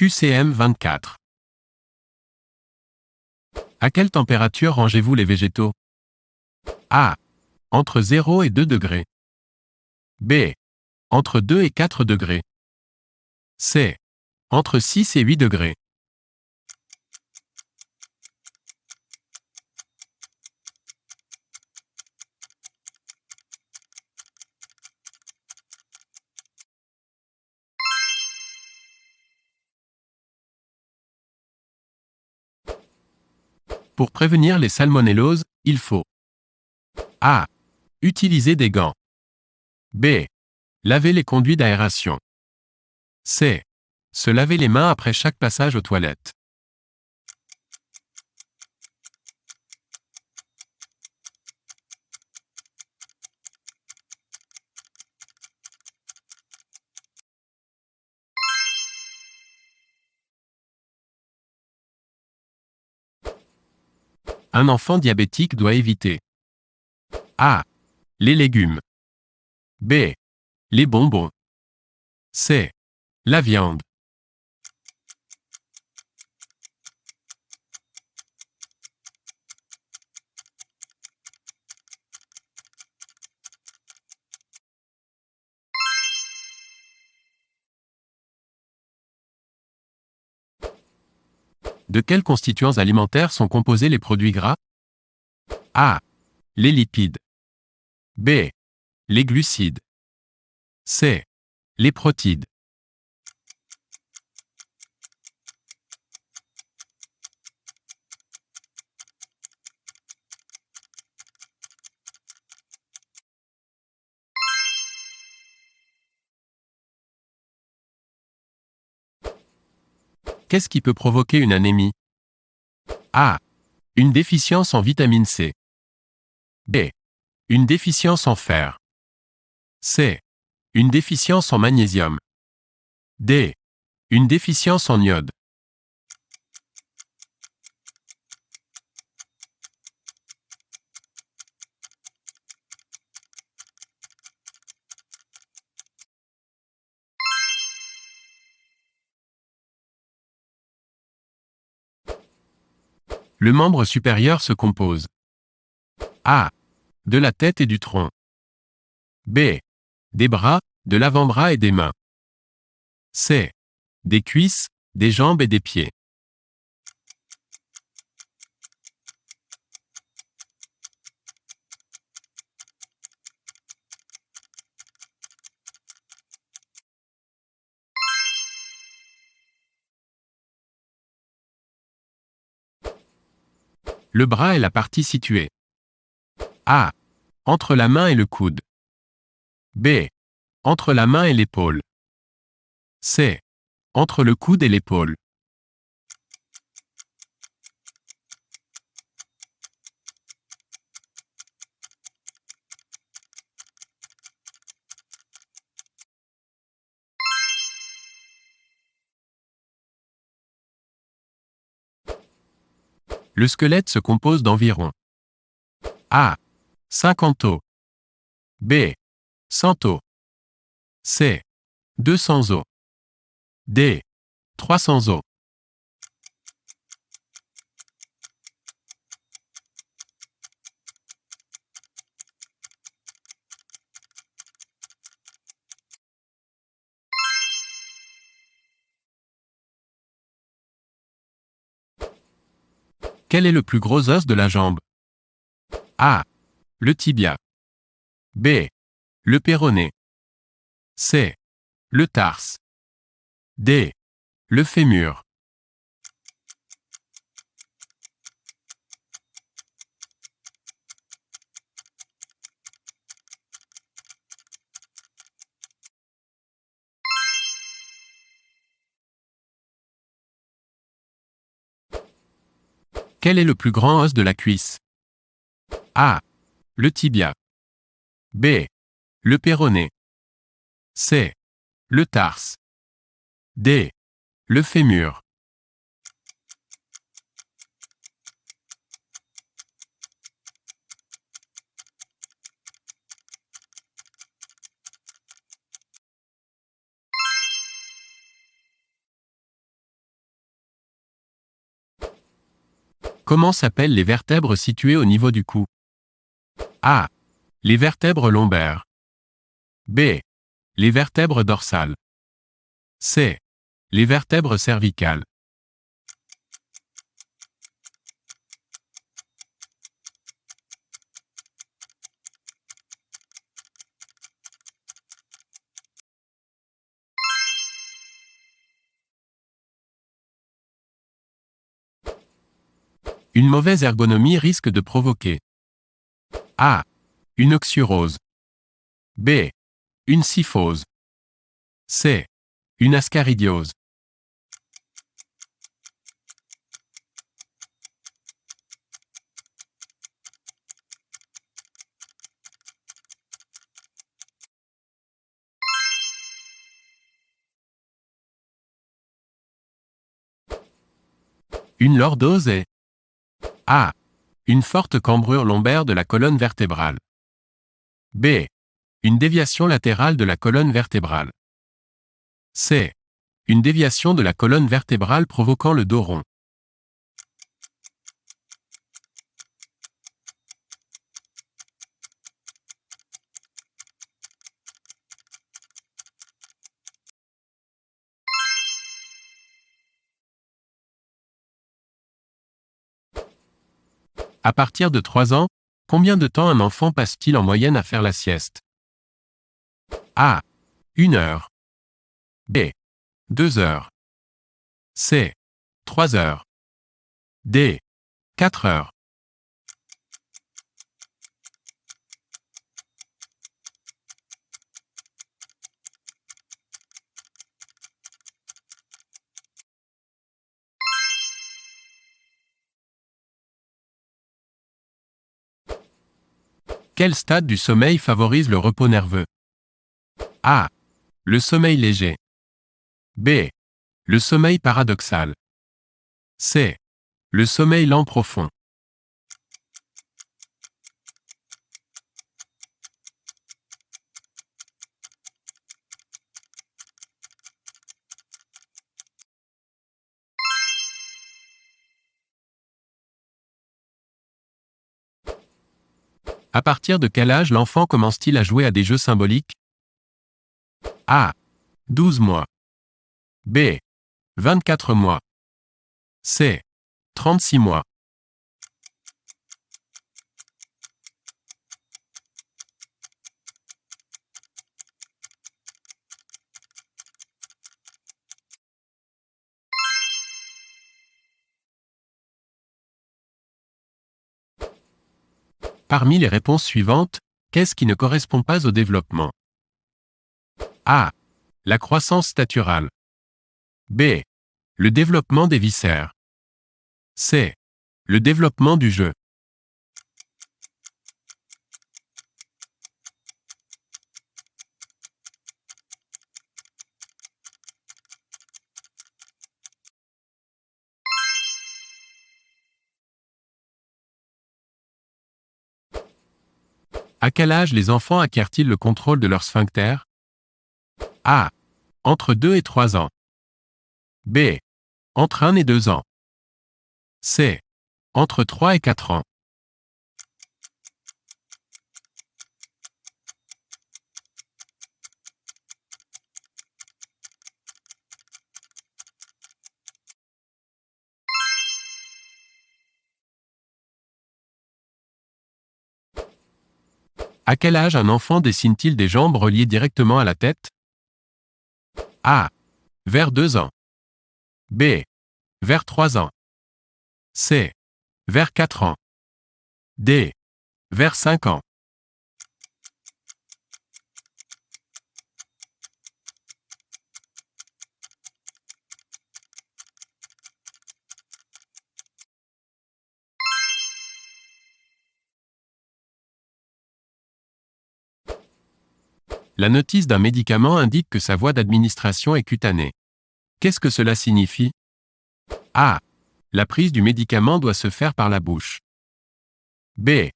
QCM 24. À quelle température rangez-vous les végétaux? A. Entre 0 et 2 degrés. B. Entre 2 et 4 degrés. C. Entre 6 et 8 degrés. Pour prévenir les salmonelloses, il faut A. Utiliser des gants. B. Laver les conduits d'aération. C. Se laver les mains après chaque passage aux toilettes. Un enfant diabétique doit éviter A. Les légumes. B. Les bonbons. C. La viande. De quels constituants alimentaires sont composés les produits gras? A. Les lipides. B. Les glucides. C. Les protides. Qu'est-ce qui peut provoquer une anémie? A. Une déficience en vitamine C. B. Une déficience en fer. C. Une déficience en magnésium. D. Une déficience en iode. Le membre supérieur se compose A. De la tête et du tronc. B. Des bras, de l'avant-bras et des mains. C. Des cuisses, des jambes et des pieds. Le bras est la partie située A. Entre la main et le coude. B. Entre la main et l'épaule. C. Entre le coude et l'épaule. Le squelette se compose d'environ A. 50 os. B. 100 os. C. 200 os. D. 300 os. Quel est le plus gros os de la jambe? A. Le tibia. B. Le péroné. C. Le tarse. D. Le fémur. Quel est le plus grand os de la cuisse? A. Le tibia. B. Le péroné. C. Le tarse. D. Le fémur. Comment s'appellent les vertèbres situées au niveau du cou? A. Les vertèbres lombaires. B. Les vertèbres dorsales. C. Les vertèbres cervicales. Une mauvaise ergonomie risque de provoquer A. Une oxyrose. B. Une kyphose. C. Une ascaridiose. Une lordose est A. Une forte cambrure lombaire de la colonne vertébrale. B. Une déviation latérale de la colonne vertébrale. C. Une déviation de la colonne vertébrale provoquant le dos rond. À partir de 3 ans, combien de temps un enfant passe-t-il en moyenne à faire la sieste? A. 1 heure. B. 2 heures. C. 3 heures. D. 4 heures. Quel stade du sommeil favorise le repos nerveux? A. Le sommeil léger. B. Le sommeil paradoxal. C. Le sommeil lent profond. À partir de quel âge l'enfant commence-t-il à jouer à des jeux symboliques? A. 12 mois. B. 24 mois. C. 36 mois. Parmi les réponses suivantes, qu'est-ce qui ne correspond pas au développement? A. La croissance staturale. B. Le développement des viscères. C. Le développement du jeu. À quel âge les enfants acquièrent-ils le contrôle de leur sphincter? A. Entre 2 et 3 ans. B. Entre 1 et 2 ans. C. Entre 3 et 4 ans. À quel âge un enfant dessine-t-il des jambes reliées directement à la tête? A. Vers 2 ans. B. Vers 3 ans. C. Vers 4 ans. D. Vers 5 ans. La notice d'un médicament indique que sa voie d'administration est cutanée. Qu'est-ce que cela signifie? A. La prise du médicament doit se faire par la bouche. B.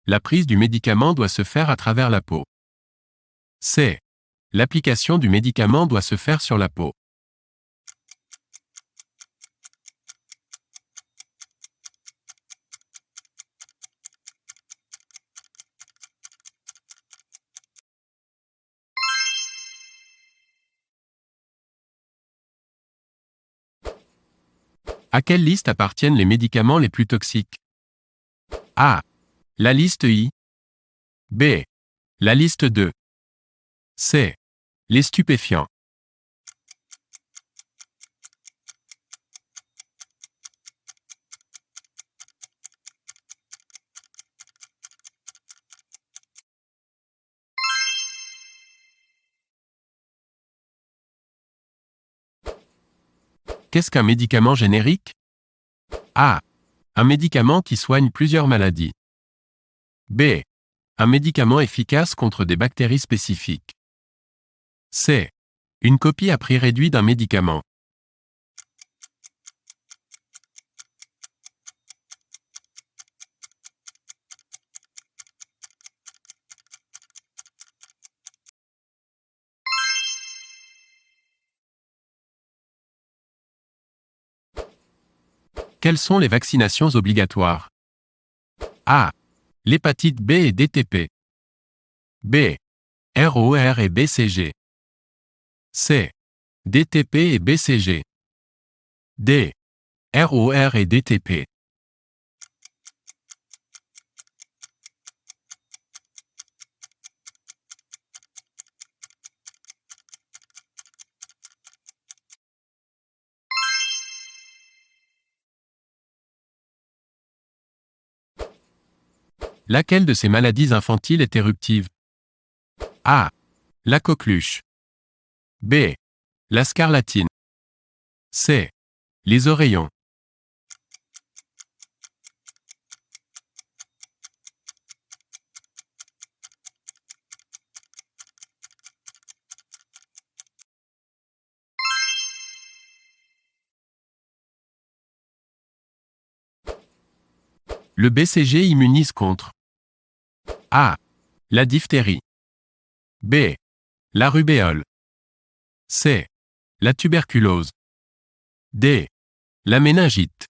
La prise du médicament doit se faire à travers la peau. C. L'application du médicament doit se faire sur la peau. À quelle liste appartiennent les médicaments les plus toxiques? A. La liste I. B. La liste 2. C. Les stupéfiants. Qu'est-ce qu'un médicament générique? A. Un médicament qui soigne plusieurs maladies. B. Un médicament efficace contre des bactéries spécifiques. C. Une copie à prix réduit d'un médicament. Quelles sont les vaccinations obligatoires? A. L'hépatite B et DTP. B. ROR et BCG. C. DTP et BCG. D. ROR et DTP. Laquelle de ces maladies infantiles est éruptive? A. La coqueluche. B. La scarlatine. C. Les oreillons. Le BCG immunise contre A. La diphtérie. B. La rubéole. C. La tuberculose. D. La méningite.